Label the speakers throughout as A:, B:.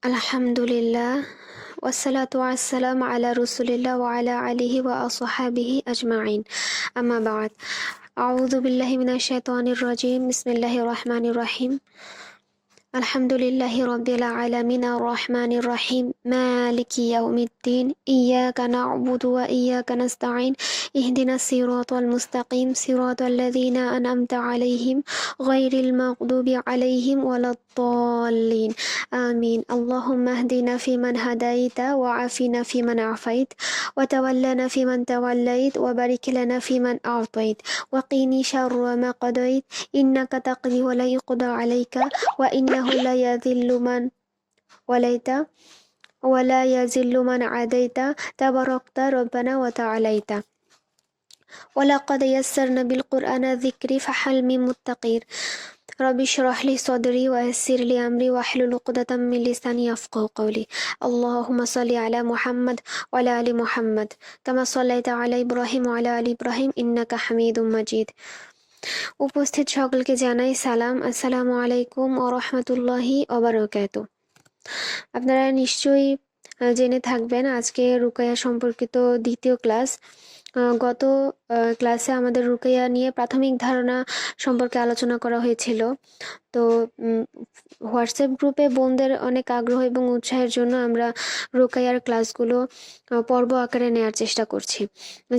A: আলহামদুলিল্লাহ ওয়াসসালাতু ওয়াসসালামু আলা রাসূলিল্লাহ ওয়া আলা আলিহি ওয়া আসহাবিহি আজমাইন আম্মা বা'দ আউযু বিল্লাহি মিনাশ শাইতানির রাজিম বিসমিল্লাহির রহমানির রহিম আলহামদুলিল্লাহি রাব্বিল আলামিন আর রহমানির রহিম মালিকি ইয়াউমিদ্দিন ইয়্যাকা না'বুদু ওয়া ইয়্যাকা নাস্তাঈন ইহদিনাস সিরাতাল মুস্তাকিম সিরাতাল লাযীনা আন'আমতা আলাইহিম গায়রিল মাগদুবি আলাইহিম ওয়ালাদ-দাল্লিন آمين اللهم اهدنا فيمن هديت وعافنا فيمن عافيت وتولنا فيمن توليت وبارك لنا فيمن أعطيت وقيني شر ما قضيت إنك تقضي ولا يقضى عليك وإنه لا يذل من وليت ولا يذل من عاديت تباركت ربنا وتعاليت ولقد يسرنا بالقرآن الذكر فهل من مدكر رب اشرح لي صدري ويسر لي أمري واحلل عقدة من لساني يفقهوا قولي اللهم صل على محمد وعلى آل محمد كما صليت على إبراهيم وعلى آل إبراهيم إنك حميد مجيد উপস্থিত সকলকে জানাই সালাম আসসালামু আলাইকুম ওয়া রাহমাতুল্লাহি ওয়া বারাকাতুহু। আপনারা নিশ্চয়ই জেনে থাকবেন আজকে রুকাইয়া সম্পর্কিত দ্বিতীয় ক্লাস। গত ক্লাসে আমাদের রুকাইয়া নিয়ে প্রাথমিক ধারণা সম্পর্কে আলোচনা করা হয়েছিল। তো হোয়াটসঅ্যাপ গ্রুপে বোনদের অনেক আগ্রহ এবং উৎসাহের জন্য আমরা রুকাইয়ার ক্লাসগুলো পর্ব আকারে নেওয়ার চেষ্টা করছি।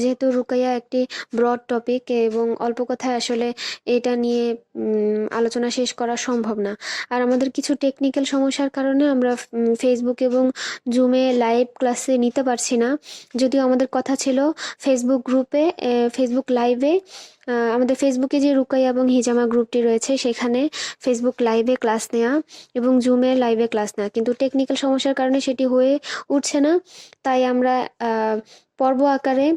A: যেহেতু রুকাইয়া একটি ব্রড টপিক এবং অল্প কথায় আসলে এটা নিয়ে আলোচনা শেষ করা সম্ভব না। আর আমাদের কিছু টেকনিক্যাল সমস্যার কারণে আমরা ফেসবুক এবং জুমে লাইভ ক্লাসে নিতে পারছি না। যদিও আমাদের কথা ছিল ফেসবুক গ্রুপে ফেসবুক লাইভে আমাদের ফেসবুকে যে রুকাইয়া এবং হিজামা গ্রুপটি রয়েছে সেখানে ফেসবুক লাইভে ক্লাস নেওয়া এবং জুমে লাইভে ক্লাস নেওয়া, কিন্তু টেকনিক্যাল সমস্যার কারণে সেটি হয়ে উঠছে না। তাই আমরা পর্ব আকারে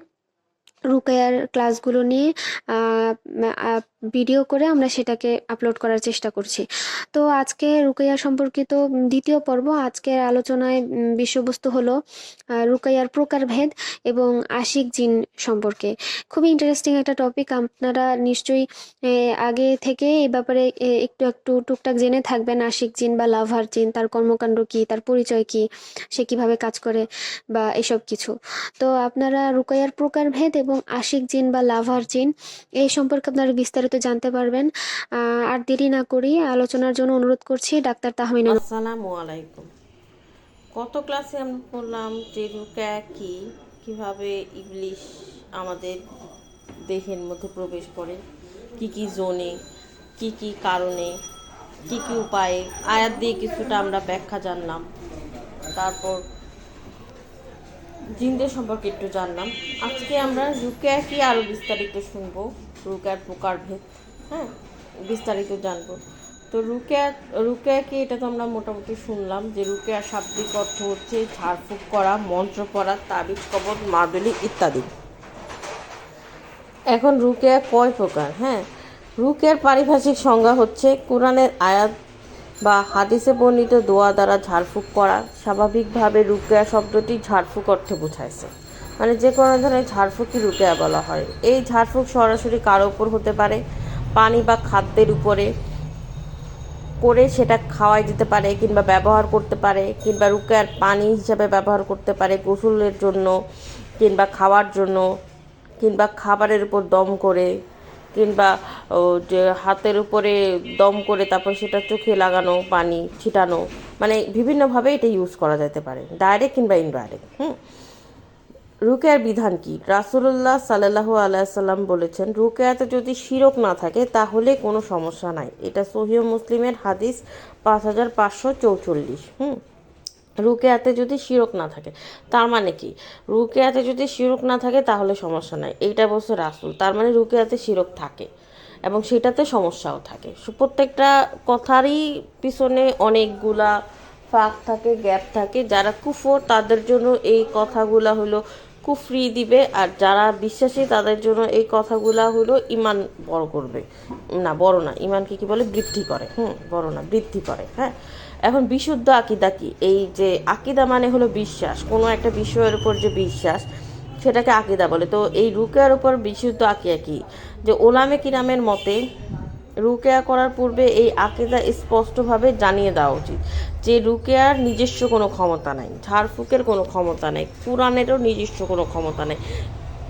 A: রুকাইয়ার ক্লাসগুলো নিয়ে ভিডিও করে আমরা সেটাকে আপলোড করার চেষ্টা করছি। তো আজকে রুকাইয়া সম্পর্কিত দ্বিতীয় পর্ব, আজকের আলোচনায় বিষয়বস্তু হলো রুকাইয়ার প্রকারভেদ এবং আশিক জিন সম্পর্কে। খুবই ইন্টারেস্টিং একটা টপিক। আপনারা নিশ্চয়ই আগে থেকে এই ব্যাপারে একটু একটু টুকটাক জেনে থাকবেন। আশিক জিন বা লাভার জিন, তার কর্মকাণ্ড কি, তার পরিচয় কি, সে কিভাবে কাজ করে বা এসব কিছু। তো আপনারা রুকাইয়ার প্রকারভেদ এবং আশিক জিন বা লাভার জিন এই সম্পর্কে আপনারা বিস্তারিত জানতে পারবেন। আর দেরি না করি আলোচনার জন্য অনুরোধ করছি ডাক্তার তাহমিনা।
B: আসসালামু আলাইকুম। গত ক্লাসে আমরা বললাম যে রুকায়া কি, কিভাবে ইবলিশ আমাদের দেহের মধ্যে প্রবেশ করে, কি কি জোনে, কি কি কারণে, কি কি উপায়ে, আয়াত দিয়ে কিছুটা আমরা ব্যাখ্যা জানলাম। তারপর জিনদের সম্পর্কে একটু জানলাম। আজকে আমরা রুকায়া কি আরও বিস্তারিত শুনবো, রুকায়ার প্রকারভেদ, বিস্তারিত জানবো। তো রুকায়া কি এটা তো আমরা মোটামুটি শুনলাম যে রুকায়ার শাব্দিক অর্থ হচ্ছে ঝাড়ফুঁক করা, মন্ত্র পড়া, তাবিজ কবজ, মাদুলি ইত্যাদি। এখন রুকায়া কয় প্রকার? রুকায়ার পারিভাষিক সংজ্ঞা হচ্ছে কোরআনের আয়াত বা হাদিসে বর্ণিত দোয়া দ্বারা ঝাড়ফুঁক করা। স্বাভাবিকভাবে রুকায়া শব্দটি ঝাড়ফুঁক অর্থে বোঝাইছে, মানে যে কোনো ধরনের ঝাড়ফুঁকই রুকায়া বলা হয়। এই ঝাড়ফুঁক সরাসরি কারো উপর হতে পারে, পানি বা খাদ্যের উপরে করে সেটা খাওয়াই দিতে পারে কিংবা ব্যবহার করতে পারে, কিংবা রুকায়ার পানি হিসাবে ব্যবহার করতে পারে গোসলের জন্য কিংবা খাওয়ার জন্য, কিংবা খাবারের উপর দম করে, কিংবা যে হাতের উপরে দম করে তারপর সেটা চোখে লাগানো, পানি ছিটানো, মানে বিভিন্নভাবে এটা ইউজ করা যেতে পারে, ডাইরেক্ট কিংবা ইনডাইরেক্ট। রুকায়ার বিধান কি? রাসূলুল্লাহ সাল্লাল্লাহু আলাইহি সাল্লাম বলেছেন, রুকায়াতে যদি শিরক না থাকে তাহলে কোনো সমস্যা নাই। এটা সহিহ মুসলিমের হাদিস 5544। রুকায়াতে যদি শিরক না থাকে, তার মানে কি? রুকায়াতে যদি শিরক না থাকে তাহলে সমস্যা নাই, এইটা বলছে রাসূল। তার মানে রুকায়াতে শিরক থাকে এবং সেটাতে সমস্যাও থাকে। প্রত্যেকটা কথারই পিছনে অনেকগুলা ফাঁক থাকে, গ্যাপ থাকে। যারা কুফর তাদের জন্য এই কথাগুলা হলো কুফরি দিবে, আর যারা বিশ্বাসী তাদের জন্য এই কথাগুলা হলো ইমান বড় করবে, না বড় না, ইমানকে কি বলে? বৃদ্ধি করে। বড় না, বৃদ্ধি করে। এখন বিশুদ্ধ আকিদা কি? এই যে আকিদা মানে হলো বিশ্বাস, কোনো একটা বিষয়ের উপর যে বিশ্বাস, সেটাকে আকিদা বলে। তো এই রুকায়ার উপর বিশুদ্ধ আকিদা কি? যে ওলামে কিরামের মতে রুকিয়া করার পূর্বে এই আকীদা স্পষ্টভাবে জানিয়ে দেওয়া উচিত যে রুকেয়ার নিজস্ব কোনো ক্ষমতা নাই, ঝাড়ফুঁকের কোনো ক্ষমতা নেই, কোরআনেরও নিজস্ব কোনো ক্ষমতা নেই,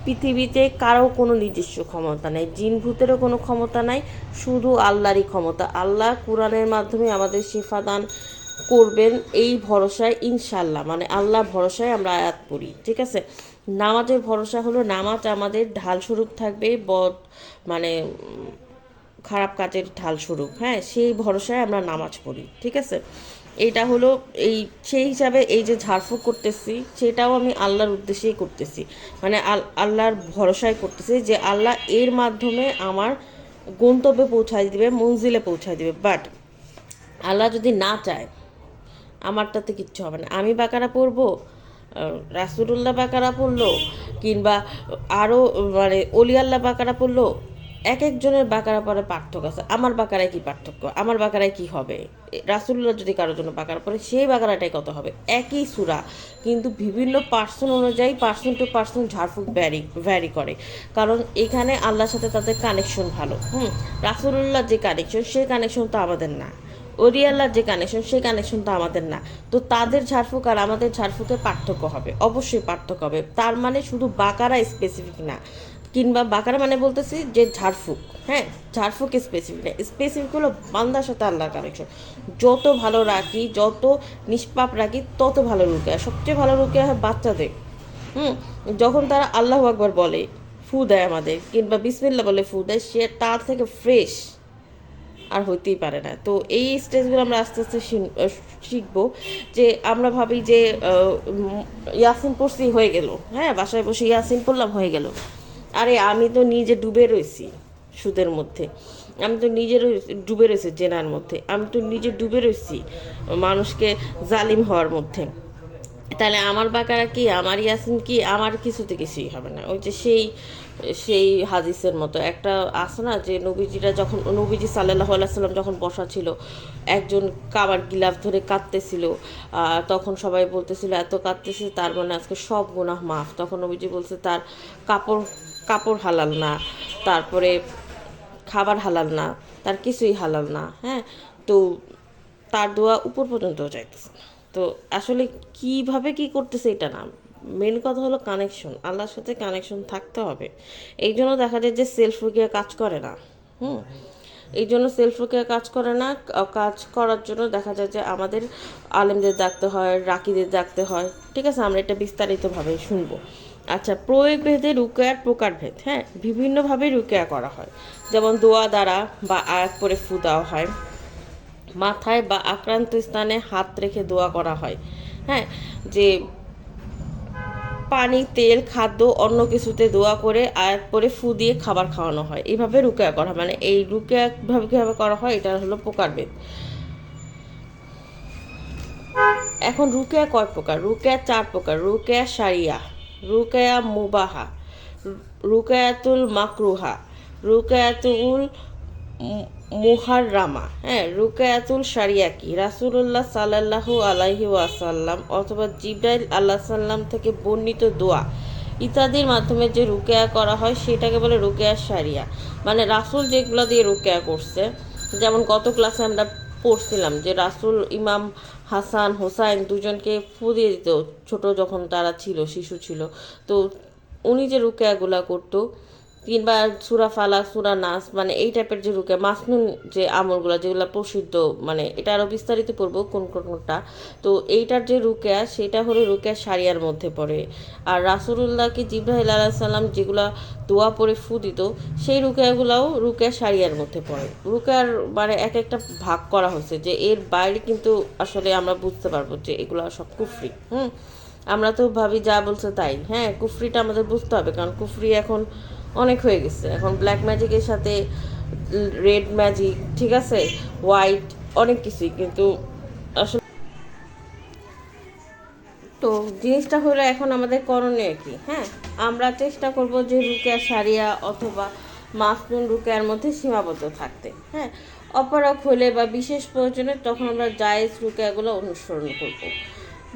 B: পৃথিবীতে কারো কোনো নিজস্ব ক্ষমতা নেই, জিন ভূতেরও কোনো ক্ষমতা নাই, শুধু আল্লাহরই ক্ষমতা। আল্লাহ কোরআনের মাধ্যমে আমাদের শিফা দান করবেন এই ভরসায় ইনশাল্লাহ, মানে আল্লাহ ভরসায় আমরা আয়াত পড়ি, ঠিক আছে। নামাজের ভরসা হলো নামাজ আমাদের ঢাল স্বরূপ থাকবে, মানে খারাপ কাজের ঢাল স্বরূপ, হ্যাঁ, সেই ভরসায় আমরা নামাজ পড়ি, ঠিক আছে। এইটা হলো এই সেই হিসাবে এই যে ঝাড়ফুঁক করতেছি সেটাও আমি আল্লাহর উদ্দেশ্যেই করতেছি, মানে আল্লাহর ভরসায় করতেছি যে আল্লাহ এর মাধ্যমে আমার গন্তব্যে পৌঁছায় দিবে, মঞ্জিলে পৌঁছায় দিবে। বাট আল্লাহ যদি না চায় আমারটাতে কিচ্ছু হবে না। আমি বাকারা পড়বো, রাসূলুল্লাহ বাকারা পড়লো, কিংবা আরও মানে অলিয়াল্লাহ বাকারা পড়লো, এক একজনের বাকারা পরে পার্থক্য আছে। আমার বাকারায় কি পার্থক্য, আমার বাকারায় কি হবে? রাসূলুল্লাহ যদি কারোর জন্য বাকারা পড়ে সেই বাকারাটাই কত হবে, একই সূরা, কিন্তু বিভিন্ন পার্সন অনুযায়ী পার্সন টু পার্সন ঝাড়ফুঁক ভ্যারি করে, কারণ এখানে আল্লাহর সাথে তাদের কানেকশন ভালো। রাসূলুল্লাহ যে কানেকশন সেই কানেকশন তো আমাদের না, ওরিয়াল্লার যে কানেকশন সেই কানেকশন তো আমাদের না। তো তাদের ঝাড়ফুঁক আর আমাদের ঝাড়ফুঁকের পার্থক্য হবে, অবশ্যই পার্থক্য হবে। তার মানে শুধু বাকারা স্পেসিফিক না, কিংবা বাকারা মানে বলতেছি যে ঝাড়ফুঁক, হ্যাঁ, ঝাড়ফুঁক স্পেসিফিক না, স্পেসিফিক হলো বান্দার সাথে আল্লাহর কানেকশন। যত ভালো রাখি, যত নিষ্পাপ রাখি, তত ভালো রুকিয়া। সবচেয়ে ভালো রুকিয়া হয় বাচ্চাদের। যখন তারা আল্লাহু আকবার বলে, ফু দেয় আমাদের, কিংবা বিসমিল্লাহ বলে ফু দেয়, সে তার থেকে ফ্রেশ আর হইতেই পারে না। তো এই স্টেজগুলো আমরা আস্তে আস্তে শিখবো। যে আমরা ভাবি যে ইয়াসিন পড়ছি হয়ে গেল, হ্যাঁ, বাসায় বসে ইয়াসিন পড়লাম হয়ে গেল। আরে আমি তো নিজে ডুবে রয়েছি সুদের মধ্যে, আমি তো নিজের ডুবে রয়েছি জেনার মধ্যে, আমি তো নিজে ডুবে রয়েছি মানুষকে জালিম হওয়ার মধ্যে। তাহলে আমার বাকারা কি, আমার ইয়াসিন কি, আমার কিছুতে কিছুই হবে না। ওই যে সেই সেই হাদিসের মতো একটা আছে না, যে নবীজিরা যখন নবীজি সাল্লাল্লাহু আলাইহি সাল্লাম যখন বসা ছিল, একজন কাবার গিলাফ ধরে কাঁদতেছিল, তখন সবাই বলতেছিল এত কাঁদতেছে তার মানে আজকে সব গুনাহ মাফ। তখন নবীজি বলছে তার কাপড় কাপড় হালাল না, তারপরে খাবার হালাল না, তার কিছুই হালাল না, হ্যাঁ। তো তার দোয়া উপর পর্যন্ত যাইতেছে। তো আসলে কিভাবে কি করতেছে এটা না, মেন কথা হলো কানেকশন, আল্লাহর সাথে কানেকশন থাকতে হবে। এই জন্য দেখা যায় যে সেলফ রুকিয়া কাজ করে না। এই জন্য সেলফ রুকিয়া কাজ করে না। কাজ করার জন্য দেখা যায় যে আমাদের আলেমদের ডাকতে হয়, রাকিদের ডাকতে হয়, ঠিক আছে। আমরা এটা বিস্তারিতভাবে শুনবো। আচ্ছা, প্রয়োগ ভেদে রুকিয়ার প্রকারভেদ, হ্যাঁ, বিভিন্নভাবে রুকিয়া করা হয়। যেমন দোয়া দ্বারা বা আয়াত পরে ফু দেওয়া হয়, মাথায় বা আক্রান্ত স্থানে হাত রেখে দোয়া করা হয়, হ্যাঁ, যে পানি, তেল, খাদ্য, অন্য কিছুতে দোয়া করে আয়াত পরে ফু দিয়ে খাবার খাওয়ানো হয়। এইভাবে রুকিয়া করা, মানে এই রুকিয়া কীভাবে করা হয় এটা হলো প্রকারভেদ। এখন রুকিয়া কয় প্রকার? রুকিয়া 4 প্রকার। রুকিয়া শারিয়া, রুকিয়া মুবাহা, রুকিয়াতুল মাকরুহা, রুকিয়াতুল মুহাররামা, হ্যাঁ, রুকায়াতুল শারিয়া কি? রাসূলুল্লাহ সাল্লাল্লাহু আলাইহি ওয়াসাল্লাম অথবা জিবরাইল আল্লাহ সাল্লাম থেকে বর্ণিত দোয়া ইত্যাদির মাধ্যমে যে রুকিয়া করা হয় সেটাকে বলে রুকিয়া শারিয়া। মানে রাসূল যেগুলো দিয়ে রুকিয়া করছে, যেমন গত ক্লাসে আমরা পড়ছিলাম যে রাসূল ইমাম হাসান হোসাইন দুজনকে ফু দিয়ে দিত ছোট যখন তারা ছিল, শিশু ছিল। তো উনি যে রুকিয়াগুলা করতো, কিংবা সূরা ফালাক, সূরা নাস, মানে এই টাইপের যে রুকিয়া মাসনুন যে আমলগুলো যেগুলো প্রসিদ্ধ, মানে এটা আরও বিস্তারিত পড়বো কোনটা। তো এইটার যে রুকিয়া সেটা হলো রুকিয়া শারিয়ার মধ্যে পড়ে। আর রাসূলুল্লাহকে জিবরাইল আলাইহিস সালাম যেগুলা দোয়া পড়ে ফু দিত সেই রুকিয়াগুলাও রুকিয়া শারিয়ার মধ্যে পড়ে। রুকিয়ার মানে এক একটা ভাগ করা হয়েছে, যে এর বাইরে কিন্তু আসলে আমরা বুঝতে পারবো যে এগুলো সব কুফরি। আমরা তো ভাবি যা বলছে তাই, হ্যাঁ, কুফরিটা আমাদের বুঝতে হবে, কারণ কুফরি এখন অনেক হয়ে গেছে। এখন ব্ল্যাক ম্যাজিকের সাথে রেড ম্যাজিক, ঠিক আছে, হোয়াইট, অনেক কিছুই, কিন্তু আসলে তো জিনিসটা হলো এখন আমাদের করণীয় কি? হ্যাঁ, আমরা চেষ্টা করব যে রুকিয়া শারিয়া অথবা মাসনুন রুকিয়ার মধ্যে সীমাবদ্ধ থাকতে, হ্যাঁ। অপারক হলে বা বিশেষ প্রয়োজনে তখন আমরা জায়েজ রুকিয়াগুলো অনুসরণ করব।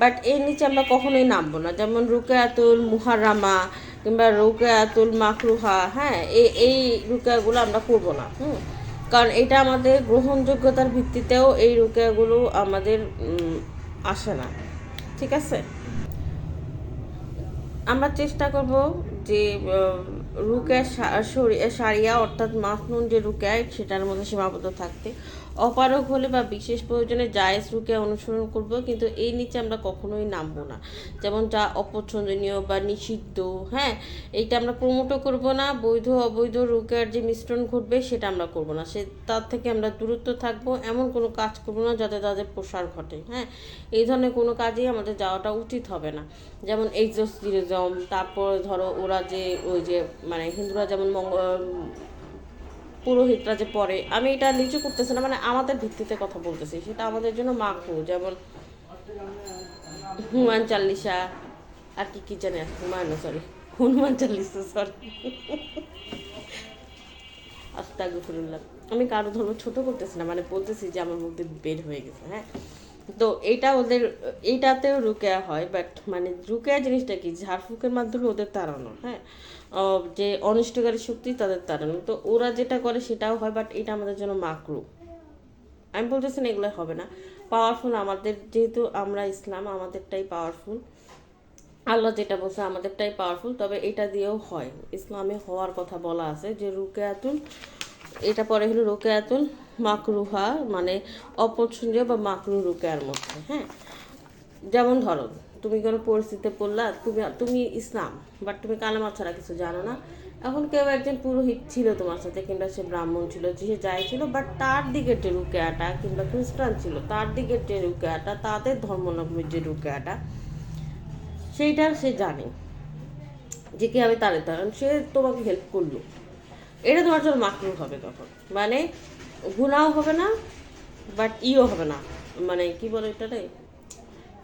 B: বাট এর নিচে আমরা কখনোই নামবো না, যেমন রুকিয়াতুল মুহাররামা কিংবা রুকিয়াতুল মাকরুহা, হ্যাঁ, এই রুকিয়াগুলো আমরা করবো না। কারণ এটা আমাদের গ্রহণযোগ্যতার ভিত্তিতেও এই রুকিয়াগুলো আমাদের আসে না, ঠিক আছে। আমরা চেষ্টা করব যে রুকিয়া সারিয়া অর্থাৎ মাসনুন যে রুকিয়া সেটার মধ্যে সীমাবদ্ধ থাকতে, অপারগ হলে বা বিশেষ প্রয়োজনে জায়েজ রুকিয়া অনুসরণ করব, কিন্তু এই নিচে আমরা কখনোই নামবো না, যেমন যা অপছন্দনীয় বা নিষিদ্ধ, হ্যাঁ, এইটা আমরা প্রমোটও করব না। বৈধ অবৈধ রুকিয়ার যে মিশ্রণ ঘটবে সেটা আমরা করব না, তার থেকে আমরা দূরত্ব থাকবো। এমন কোনো কাজ করব না যাতে তাদের প্রসার ঘটে, হ্যাঁ, এই ধরনের কোনো কাজেই আমাদের যাওয়াটা উচিত হবে না। যেমন এক্সোসিরিজম, তারপর ধরো ওরা যে ওই যে মানে হিন্দুরা যেমন পুরোহিতরা যে পড়ে, আমি এটা নিচু করতেছি না, মানে আমাদের ভিত্তিতে কথা বলতেছি, সেটা আমাদের জন্য মাকরু। যেমন হনুমান চাল্লিশা, আর কি কি জানি, হনুমান চাল্লিশা, সরি, আস্তাগফিরুল্লাহ। আমি কারো ধর্ম ছোট করতেছি না, মানে বলতেছি যে আমার মধ্যে বের হয়ে গেছে, হ্যাঁ। তো এইটাতেও রুকেয়া হয়, বাট মানে রুকেয়া জিনিসটা কি, ঝাড়ফুঁকের মাধ্যমে ওদের তাড়ানো, হ্যাঁ, যে অনিষ্টকারী শক্তি তাদের তাড়ানো। তো ওরা যেটা করে সেটাও হয়, বাট এটা আমাদের জন্য মাকরু। আমি বলতেছি না এগুলো হবে না, পাওয়ারফুল আমাদের, যেহেতু আমরা ইসলাম, আমাদেরটাই পাওয়ারফুল, আল্লাহ যেটা বলছে আমাদেরটাই পাওয়ারফুল। তবে এটা দিয়েও হয়, ইসলামে হওয়ার কথা বলা আছে যে রুকিয়াতুল, এটা পরে হলো রুকিয়াতুল মাকরুহা, মানে অপছন্দীয় বা মাকরু রুকিয়ার মধ্যে, হ্যাঁ। যেমন ধরো তুমি কোনো পরিস্থিতিতে পড়লা, তুমি ইসলাম, বাট তুমি কালেমা ছাড়া কিছু জানো না। এখন কেউ একজন পুরোহিত ছিল তোমার সাথে, কিংবা সে ব্রাহ্মণ ছিল, সে যাই ছিল, বাট তার দিকের যে রুকিয়াটা, কিংবা খ্রিস্টান ছিল তার দিকের যে রুকিয়াটা, তাদের ধর্মলগ্নের যে রুকিয়াটা, সেইটা সে জানে যে কি আমি তার, কারণ সে তোমাকে হেল্প করলো, এটা তোমার জন্য মাকরুহ হবে তখন, মানে গুনাও হবে না, বাট হবে না, মানে কি বলে এটারে,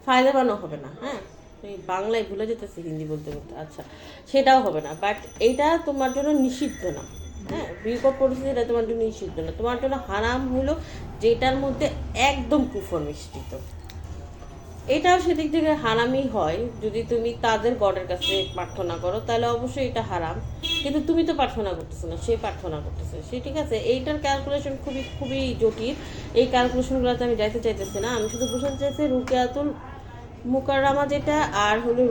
B: ফায়দাবানও হবে না, হ্যাঁ। এই বাংলায় ভুলে যেতেছি হিন্দি বলতে বলতে, আচ্ছা, সেটাও হবে না, বাট এইটা তোমার জন্য নিষিদ্ধ না, হ্যাঁ। বিকল্প পরিস্থিতি এটা তোমার জন্য নিষিদ্ধ না, তোমার জন্য হারাম হলো যেটার মধ্যে একদম কুফর মিশ্রিত। এটাও সেদিক থেকে হারামই হয়, যদি তুমি তাদের গডের কাছে প্রার্থনা করো তাহলে অবশ্যই এটা হারাম, কিন্তু তুমি তো প্রার্থনা করতেছো না, সে প্রার্থনা করতেছে, সে, ঠিক আছে। এইটার ক্যালকুলেশন খুবই খুবই জটিল, এই ক্যালকুলেশনগুলোতে আমি যাইতে চাইতেছি না। আমি শুধু বোঝাতে চাইছি রুকিয়াতুল মুকাররামা যেটা, আর হলো